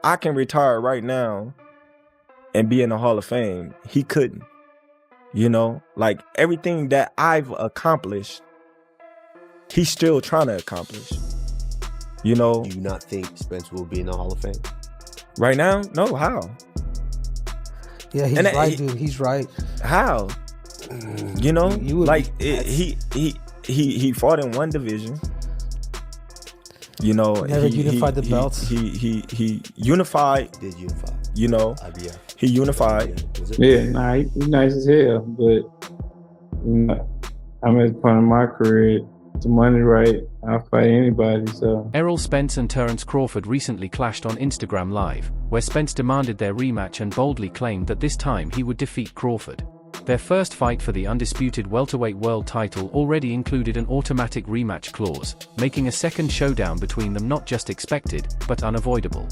I can retire right now and be in the Hall of Fame. He couldn't. You know, like everything that I've accomplished, he's still trying to accomplish. You know. Do you not think Spence will be in the Hall of Fame? Right now? No, how? Yeah, he's right, dude. He's right. How? You know, like he fought in one division. You know, never unified the belts. He unified. Did unify? You know, he unified. Yeah, nah, he's nice as hell. But I'm at the point in my career, the money right, I'll fight anybody. So Errol Spence and Terence Crawford recently clashed on Instagram Live, where Spence demanded their rematch and boldly claimed that this time he would defeat Crawford. Their first fight for the undisputed welterweight world title already included an automatic rematch clause, making a second showdown between them not just expected, but unavoidable.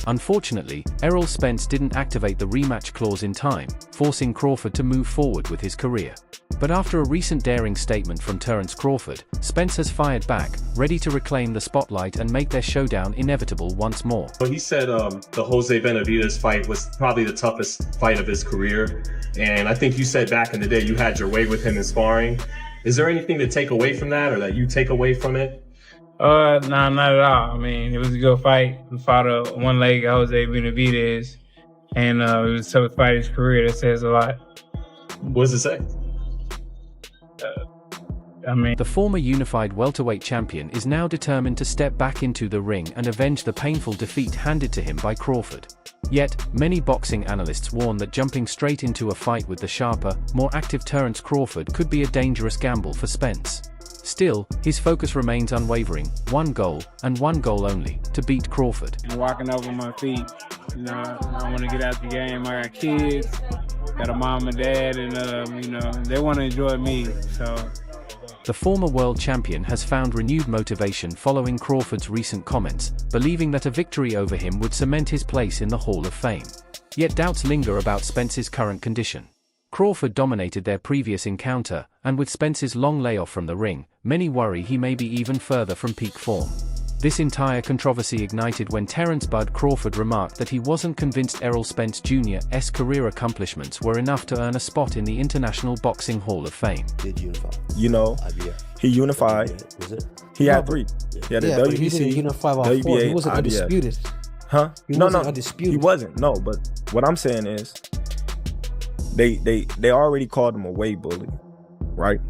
Unfortunately, Errol Spence didn't activate the rematch clause in time, forcing Crawford to move forward with his career. But after a recent daring statement from Terence Crawford, Spence has fired back, ready to reclaim the spotlight and make their showdown inevitable once more. Well, he said the Jose Benavidez fight was probably the toughest fight of his career. And I think you said back in the day you had your way with him in sparring. Is there anything to take away from that or that you take away from it? nah, not at all. I mean, it was a good fight. We fought a one-legged Jose Benavidez, and it was the toughest fight of his career. That says a lot. What does it say? The former unified welterweight champion is now determined to step back into the ring and avenge the painful defeat handed to him by Crawford. Yet, many boxing analysts warn that jumping straight into a fight with the sharper, more active Terence Crawford could be a dangerous gamble for Spence. Still, his focus remains unwavering, one goal, and one goal only, to beat Crawford. I'm walking over my feet. You know, I want to get out the game. I got kids, got a mom and dad, and, you know, they want to enjoy me, so. The former world champion has found renewed motivation following Crawford's recent comments, believing that a victory over him would cement his place in the Hall of Fame. Yet doubts linger about Spence's current condition. Crawford dominated their previous encounter, and with Spence's long layoff from the ring, many worry he may be even further from peak form. This entire controversy ignited when Terence "Bud" Crawford remarked that he wasn't convinced Errol Spence Jr.'s career accomplishments were enough to earn a spot in the International Boxing Hall of Fame. Did unify? You know, he unified. Was it? He had three. He had the but he WBC, didn't unify all four. WBA, He wasn't IBF. undisputed. Huh? He No, wasn't undisputed. he wasn't. No, but what I'm saying is, they already called him a weight bully, right?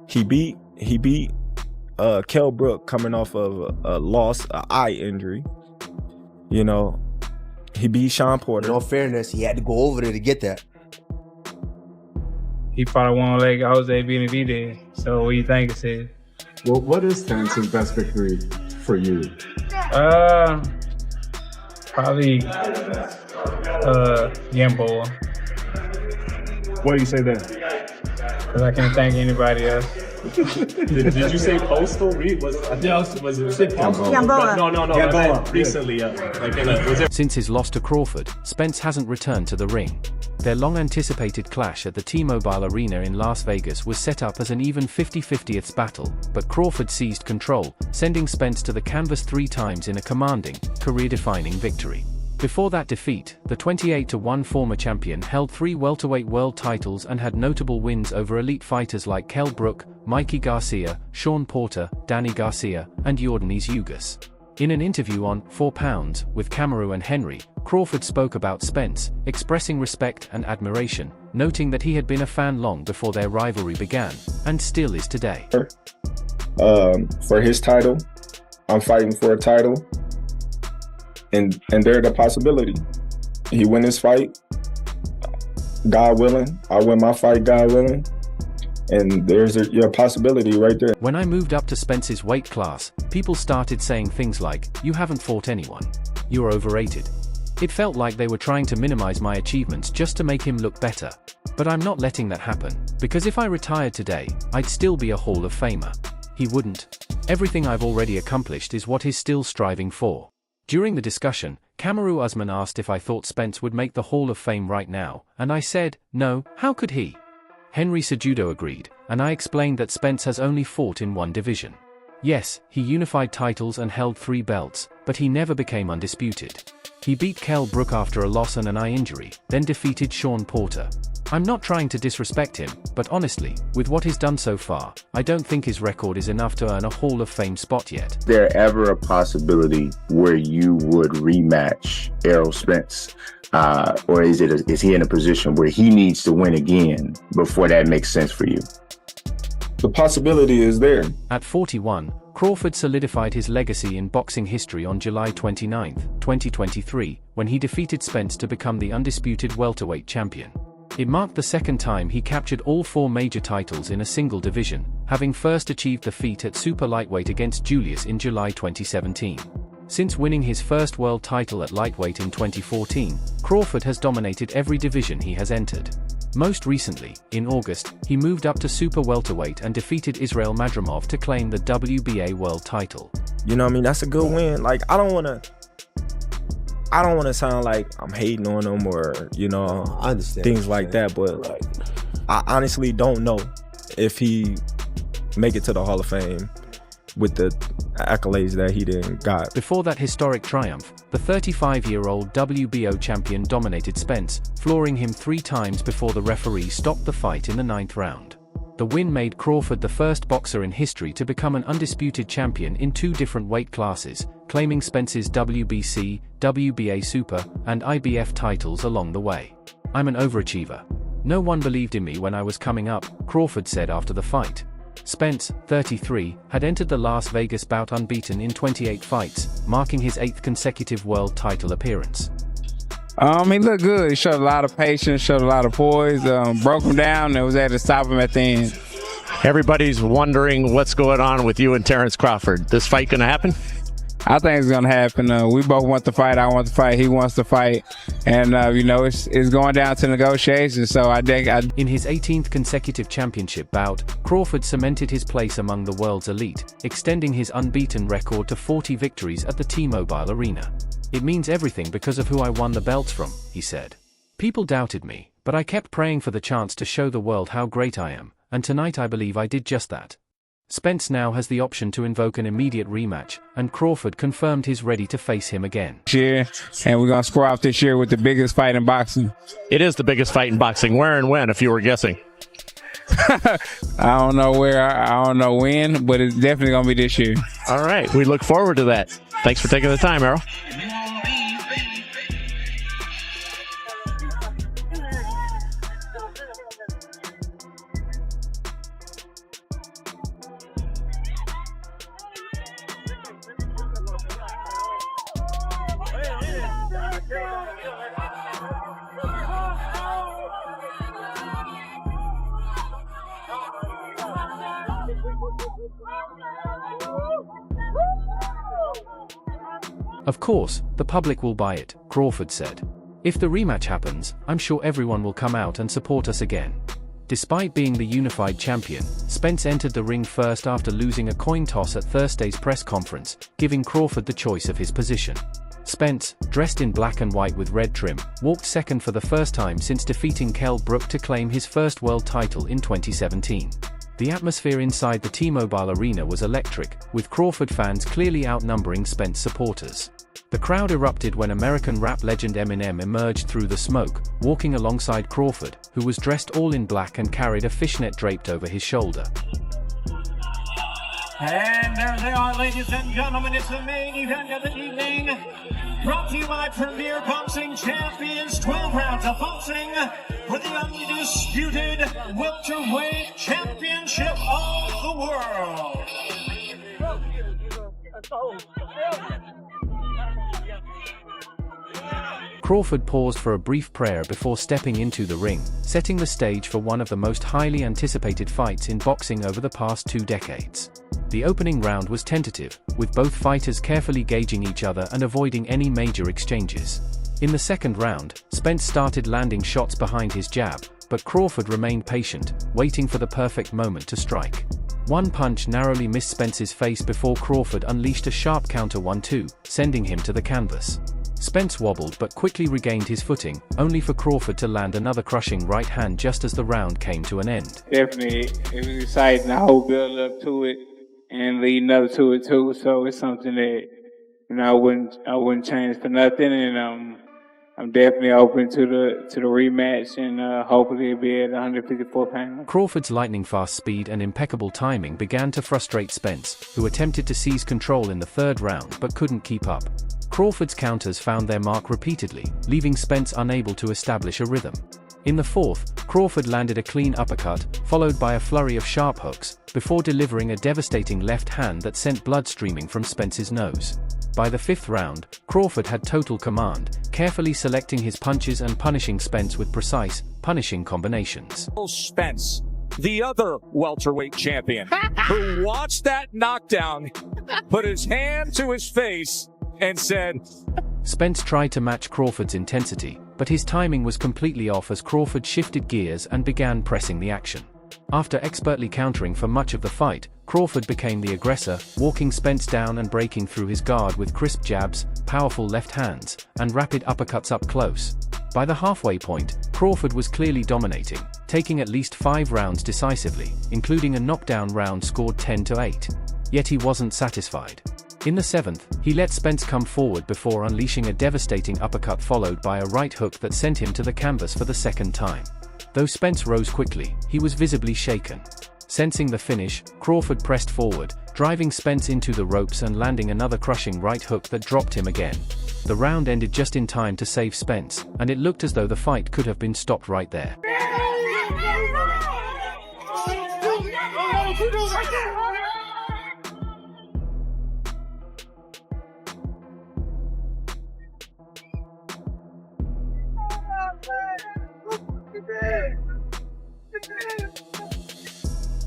He beat Kell Brook coming off of a loss, an eye injury. You know, he beat Sean Porter. In all fairness, he had to go over there to get that. He fought a one-legged Jose Benavidez. So what do you think it said? Well, what is Terence's best victory for you? Probably Gamboa. Why do you say that? Because I can't thank anybody else. Did you say Postal? Was it Postal? Gamboa. No. Gamboa. Recently, Since his loss to Crawford, Spence hasn't returned to the ring. Their long-anticipated clash at the T-Mobile Arena in Las Vegas was set up as an even 50-50th battle, but Crawford seized control, sending Spence to the canvas 3 times in a commanding, career-defining victory. Before that defeat, the 28-1 former champion held 3 welterweight world titles and had notable wins over elite fighters like Kell Brook, Mikey Garcia, Sean Porter, Danny Garcia, and Yordanis Ugas. In an interview on 4 Pounds with Kamaru and Henry, Crawford spoke about Spence, expressing respect and admiration, noting that he had been a fan long before their rivalry began, and still is today. For his title, I'm fighting for a title. And there's the possibility. He win his fight, God willing. I win my fight, God willing. And there's your possibility right there. When I moved up to Spence's weight class, people started saying things like, "You haven't fought anyone. You're overrated." It felt like they were trying to minimize my achievements just to make him look better. But I'm not letting that happen, because if I retired today, I'd still be a Hall of Famer. He wouldn't. Everything I've already accomplished is what he's still striving for. During the discussion, Kamaru Usman asked if I thought Spence would make the Hall of Fame right now, and I said, no, how could he? Henry Cejudo agreed, and I explained that Spence has only fought in one division. Yes, he unified titles and held 3 belts, but he never became undisputed. He beat Kell Brook after a loss and an eye injury, then defeated Sean Porter. I'm not trying to disrespect him, but honestly, with what he's done so far, I don't think his record is enough to earn a Hall of Fame spot yet. Is there ever a possibility where you would rematch Errol Spence? Or is he in a position where he needs to win again before that makes sense for you? The possibility is there. At 41, Crawford solidified his legacy in boxing history on July 29, 2023, when he defeated Spence to become the undisputed welterweight champion. It marked the second time he captured all 4 major titles in a single division, having first achieved the feat at super lightweight against Julius in July 2017. Since winning his first world title at lightweight in 2014, Crawford has dominated every division he has entered. Most recently, in August, he moved up to super welterweight and defeated Israel Madrimov to claim the WBA world title. You know what I mean? That's a good win. Like, I don't want to sound like I'm hating on him or, you know, I understand things like that, but like, I honestly don't know if he make it to the Hall of Fame with the accolades that he didn't got. Before that historic triumph, the 35-year-old WBO champion dominated Spence, flooring him 3 times before the referee stopped the fight in the 9th round. The win made Crawford the first boxer in history to become an undisputed champion in 2 different weight classes, claiming Spence's WBC, WBA Super, and IBF titles along the way. I'm an overachiever. No one believed in me when I was coming up, Crawford said after the fight. Spence, 33, had entered the Las Vegas bout unbeaten in 28 fights, marking his 8th consecutive world title appearance. He looked good. He showed a lot of patience, showed a lot of poise, broke him down, and was able to stop him at the end. Everybody's wondering what's going on with you and Terence Crawford. This fight gonna happen? I think it's gonna happen. We both want to fight. I want to fight. He wants to fight, and you know, it's going down to negotiations. So I think in his 18th consecutive championship bout, Crawford cemented his place among the world's elite, extending his unbeaten record to 40 victories at the T-Mobile Arena. It means everything because of who I won the belts from, he said. People doubted me, but I kept praying for the chance to show the world how great I am, and tonight I believe I did just that. Spence now has the option to invoke an immediate rematch, and Crawford confirmed he's ready to face him again. And we're going to square off this year with the biggest fight in boxing. It is the biggest fight in boxing. Where and when, if you were guessing? I don't know where, I don't know when, but it's definitely going to be this year. All right. We look forward to that. Thanks for taking the time, Errol. Of course, the public will buy it, Crawford said. If the rematch happens, I'm sure everyone will come out and support us again. Despite being the unified champion, Spence entered the ring first after losing a coin toss at Thursday's press conference, giving Crawford the choice of his position. Spence, dressed in black and white with red trim, walked second for the first time since defeating Kell Brook to claim his first world title in 2017. The atmosphere inside the T-Mobile Arena was electric, with Crawford fans clearly outnumbering Spence supporters. The crowd erupted when American rap legend Eminem emerged through the smoke, walking alongside Crawford, who was dressed all in black and carried a fishnet draped over his shoulder. And there they are, ladies and gentlemen, it's the main event of the evening. Brought to you by Premier Boxing Champions, 12 rounds of boxing for the undisputed welterweight championship of the world. Crawford paused for a brief prayer before stepping into the ring, setting the stage for one of the most highly anticipated fights in boxing over the past 2 decades. The opening round was tentative, with both fighters carefully gauging each other and avoiding any major exchanges. In the second round, Spence started landing shots behind his jab, but Crawford remained patient, waiting for the perfect moment to strike. One punch narrowly missed Spence's face before Crawford unleashed a sharp counter 1-2, sending him to the canvas. Spence wobbled but quickly regained his footing, only for Crawford to land another crushing right hand just as the round came to an end. Definitely, it was exciting. The whole build up to it and leading up to it too. So it's something that I wouldn't change for nothing. And I'm definitely open to the rematch, and hopefully it'll be at 154 pounds. Crawford's lightning-fast speed and impeccable timing began to frustrate Spence, who attempted to seize control in the third round but couldn't keep up. Crawford's counters found their mark repeatedly, leaving Spence unable to establish a rhythm. In the fourth, Crawford landed a clean uppercut, followed by a flurry of sharp hooks, before delivering a devastating left hand that sent blood streaming from Spence's nose. By the fifth round, Crawford had total command, carefully selecting his punches and punishing Spence with precise, punishing combinations. Errol Spence, the other welterweight champion, who watched that knockdown, put his hand to his face, and said, Spence tried to match Crawford's intensity, but his timing was completely off as Crawford shifted gears and began pressing the action. After expertly countering for much of the fight, Crawford became the aggressor, walking Spence down and breaking through his guard with crisp jabs, powerful left hands, and rapid uppercuts up close. By the halfway point, Crawford was clearly dominating, taking at least 5 rounds decisively, including a knockdown round scored 10-8. Yet he wasn't satisfied. In the seventh, he let Spence come forward before unleashing a devastating uppercut followed by a right hook that sent him to the canvas for the second time. Though Spence rose quickly, he was visibly shaken. Sensing the finish, Crawford pressed forward, driving Spence into the ropes and landing another crushing right hook that dropped him again. The round ended just in time to save Spence, and it looked as though the fight could have been stopped right there.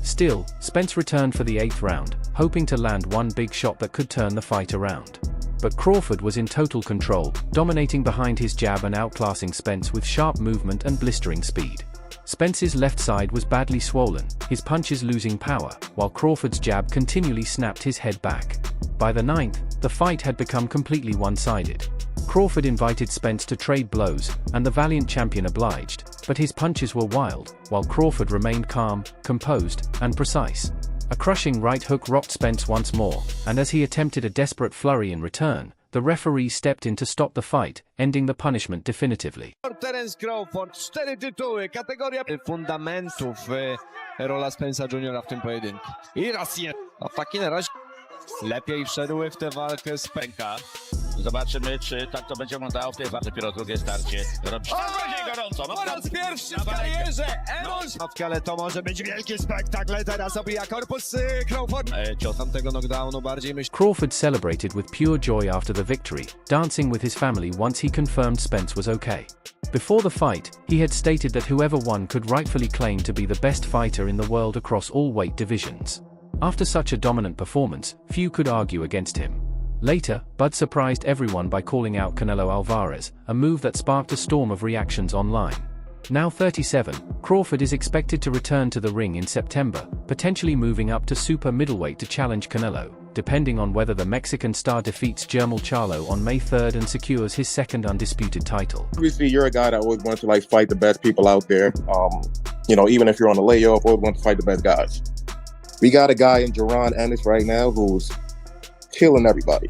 Still, Spence returned for the 8th round, hoping to land one big shot that could turn the fight around. But Crawford was in total control, dominating behind his jab and outclassing Spence with sharp movement and blistering speed. Spence's left side was badly swollen, his punches losing power, while Crawford's jab continually snapped his head back. By the 9th, the fight had become completely one-sided. Crawford invited Spence to trade blows, and the valiant champion obliged, but his punches were wild, while Crawford remained calm, composed, and precise. A crushing right hook rocked Spence once more, and as he attempted a desperate flurry in return, the referee stepped in to stop the fight, ending the punishment definitively. Terence Crawford, 4 tytuły, kategoria fundamentów Errola Spence'a Jr. w tym pojedynku. I raz je, a taki na razie lepiej wszedł w tę walkę z pęka. Zobaczymy, czy tak to będzie wyglądało w tej walce. Dopiero drugie starcie. Robi się bardziej gorąco. Po raz pierwszy w karierze Errol Spence, ale to może być wielki spektakl. Teraz obija korpus Crawford. Cios tamtego knockdownu bardziej myśl. Crawford celebrated with pure joy after the victory, dancing with his family once he confirmed Spence was okay. Before the fight, he had stated that whoever won could rightfully claim to be the best fighter in the world across all weight divisions. After such a dominant performance, few could argue against him. Later, Bud surprised everyone by calling out Canelo Alvarez, a move that sparked a storm of reactions online. Now 37, Crawford is expected to return to the ring in September, potentially moving up to super middleweight to challenge Canelo, depending on whether the Mexican star defeats Jermall Charlo on May 3rd and secures his second undisputed title. Obviously, you're a guy that always wants to fight the best people out there. Even if you're on a layoff, always want to fight the best guys. We got a guy in Jaron Ennis right now who's killing everybody.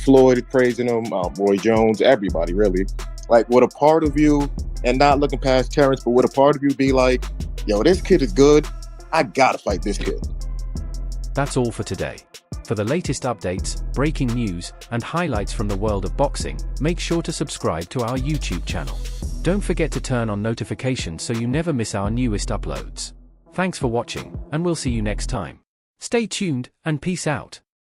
Floyd praising him, Roy Jones, everybody really. Would a part of you, and not looking past Terence, but would a part of you be like, yo, this kid is good, I gotta fight this kid? That's all for today. For the latest updates, breaking news, and highlights from the world of boxing, make sure to subscribe to our YouTube channel. Don't forget to turn on notifications so you never miss our newest uploads. Thanks for watching, and we'll see you next time. Stay tuned, and peace out.